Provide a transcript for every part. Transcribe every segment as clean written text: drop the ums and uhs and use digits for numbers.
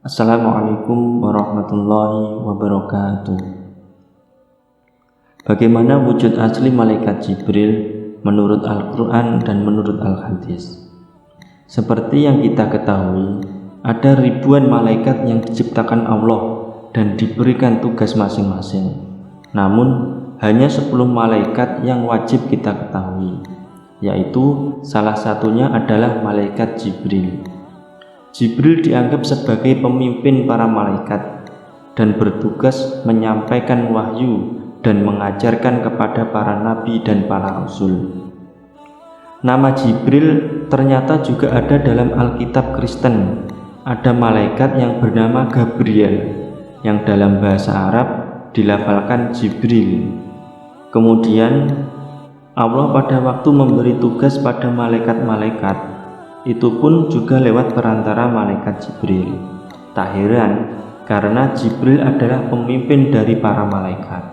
Assalamualaikum warahmatullahi wabarakatuh. Bagaimana wujud asli malaikat Jibril menurut Al-Quran dan menurut Al-Hadis? Seperti yang kita ketahui, ada ribuan malaikat yang diciptakan Allah dan diberikan tugas masing-masing. Namun, hanya 10 malaikat yang wajib kita ketahui, yaitu salah satunya adalah malaikat Jibril. Jibril dianggap sebagai pemimpin para malaikat dan bertugas menyampaikan wahyu dan mengajarkan kepada para nabi dan para rasul. Nama Jibril ternyata juga ada dalam Alkitab Kristen. Ada malaikat yang bernama Gabriel, yang dalam bahasa Arab dilafalkan Jibril. Kemudian Allah pada waktu memberi tugas pada malaikat-malaikat, itu pun juga lewat perantara malaikat Jibril. Tak heran karena Jibril adalah pemimpin dari para malaikat.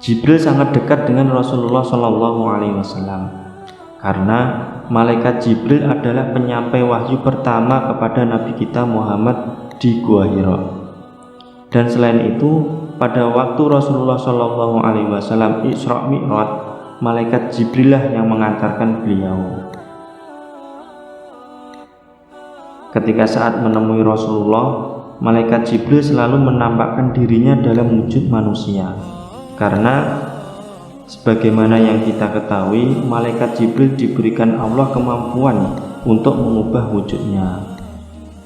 Jibril sangat dekat dengan Rasulullah SAW karena malaikat Jibril adalah penyampai wahyu pertama kepada Nabi kita Muhammad di Gua Hira. Dan selain itu, pada waktu Rasulullah SAW Isra Mi'raj, malaikat Jibril lah yang mengantarkan beliau. Ketika saat menemui Rasulullah, malaikat Jibril selalu menampakkan dirinya dalam wujud manusia. Karena sebagaimana yang kita ketahui, malaikat Jibril diberikan Allah kemampuan untuk mengubah wujudnya.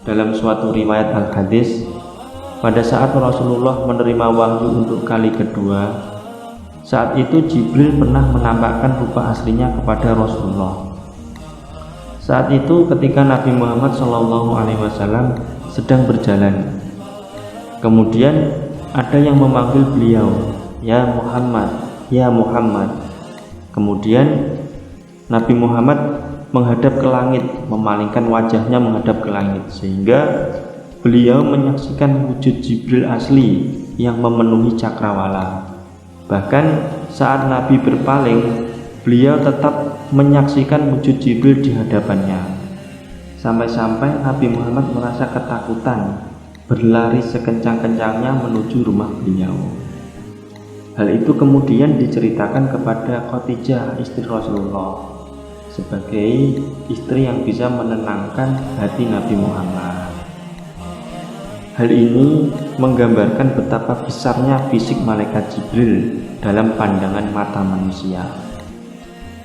Dalam suatu riwayat Al-Hadis, pada saat Rasulullah menerima wahyu untuk kali kedua, saat itu Jibril pernah menampakkan rupa aslinya kepada Rasulullah. Saat itu ketika Nabi Muhammad SAW sedang berjalan, kemudian ada yang memanggil beliau, "Ya Muhammad, ya Muhammad." Kemudian Nabi Muhammad menghadap ke langit, memalingkan wajahnya menghadap ke langit, sehingga beliau menyaksikan wujud Jibril asli yang memenuhi cakrawala. Bahkan saat Nabi berpaling, beliau tetap menyaksikan wujud Jibril di hadapannya. Sampai-sampai Nabi Muhammad merasa ketakutan, berlari sekencang-kencangnya menuju rumah beliau. Hal itu kemudian diceritakan kepada Khadijah, istri Rasulullah, sebagai istri yang bisa menenangkan hati Nabi Muhammad. Hal ini menggambarkan betapa besarnya fisik malaikat Jibril dalam pandangan mata manusia.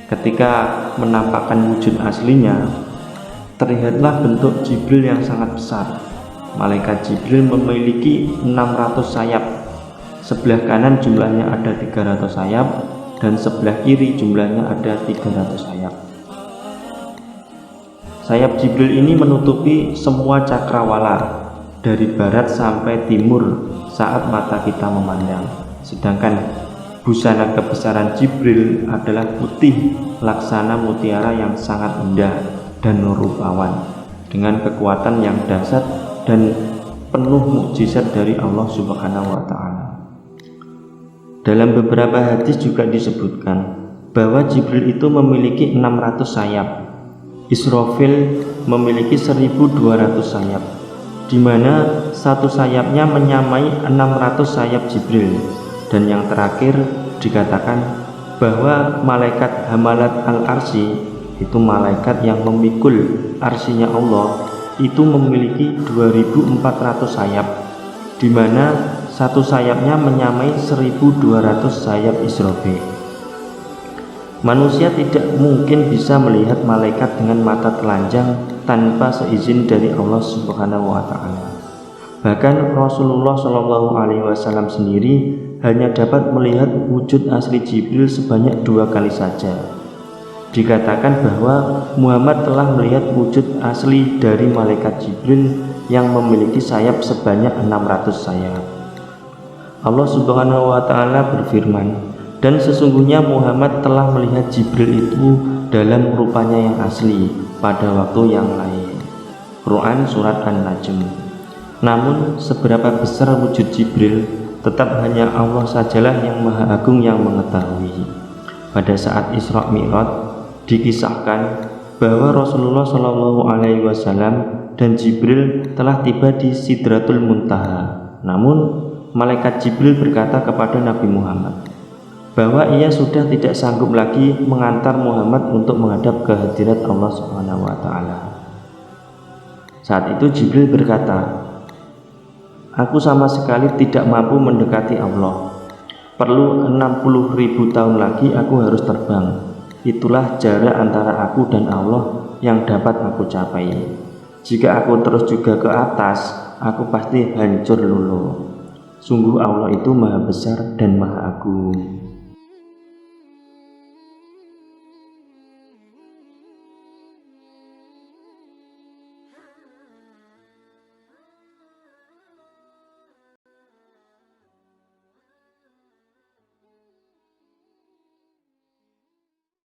Ketika menampakkan wujud aslinya, terlihatlah bentuk Jibril yang sangat besar. Malaikat Jibril memiliki 600 sayap. Sebelah kanan jumlahnya ada 300 sayap, dan sebelah kiri jumlahnya ada 300 sayap. Sayap Jibril ini menutupi semua cakrawala dari barat sampai timur saat mata kita memandang. Sedangkan busana kebesaran Jibril adalah putih laksana mutiara yang sangat indah dan rupawan, dengan kekuatan yang dahsyat dan penuh mukjizat dari Allah Subhanahu wa Ta'ala. Dalam beberapa hadis juga disebutkan bahwa Jibril itu memiliki 600 sayap. Israfil memiliki 1200 sayap, di mana satu sayapnya menyamai 600 sayap Jibril. Dan yang terakhir dikatakan bahwa malaikat Hamalat Al-Arsy, itu malaikat yang memikul arsinya Allah, itu memiliki 2400 sayap, di mana satu sayapnya menyamai 1200 sayap Israfil. Manusia tidak mungkin bisa melihat malaikat dengan mata telanjang tanpa seizin dari Allah Subhanahu wa Ta'ala. Bahkan Rasulullah SAW sendiri hanya dapat melihat wujud asli Jibril sebanyak 2 kali saja. Dikatakan bahwa Muhammad telah melihat wujud asli dari malaikat Jibril yang memiliki sayap sebanyak 600 sayap. Allah Subhanahu wa Ta'ala berfirman, "Dan sesungguhnya Muhammad telah melihat Jibril itu dalam rupanya yang asli pada waktu yang lain." Quran Surat An-Najm. Namun seberapa besar wujud Jibril, tetap hanya Allah sajalah yang Maha Agung yang mengetahui. Pada saat Isra Mi'raj dikisahkan bahwa Rasulullah Shallallahu Alaihi Wasallam dan Jibril telah tiba di Sidratul Muntaha. Namun malaikat Jibril berkata kepada Nabi Muhammad bahwa ia sudah tidak sanggup lagi mengantar Muhammad untuk menghadap ke hadirat Allah Subhanahu wa taala. Saat itu Jibril berkata, "Aku sama sekali tidak mampu mendekati Allah. Perlu 60.000 tahun lagi aku harus terbang. Itulah jarak antara aku dan Allah yang dapat aku capai. Jika aku terus juga ke atas, aku pasti hancur luluh. Sungguh Allah itu maha besar dan maha agung."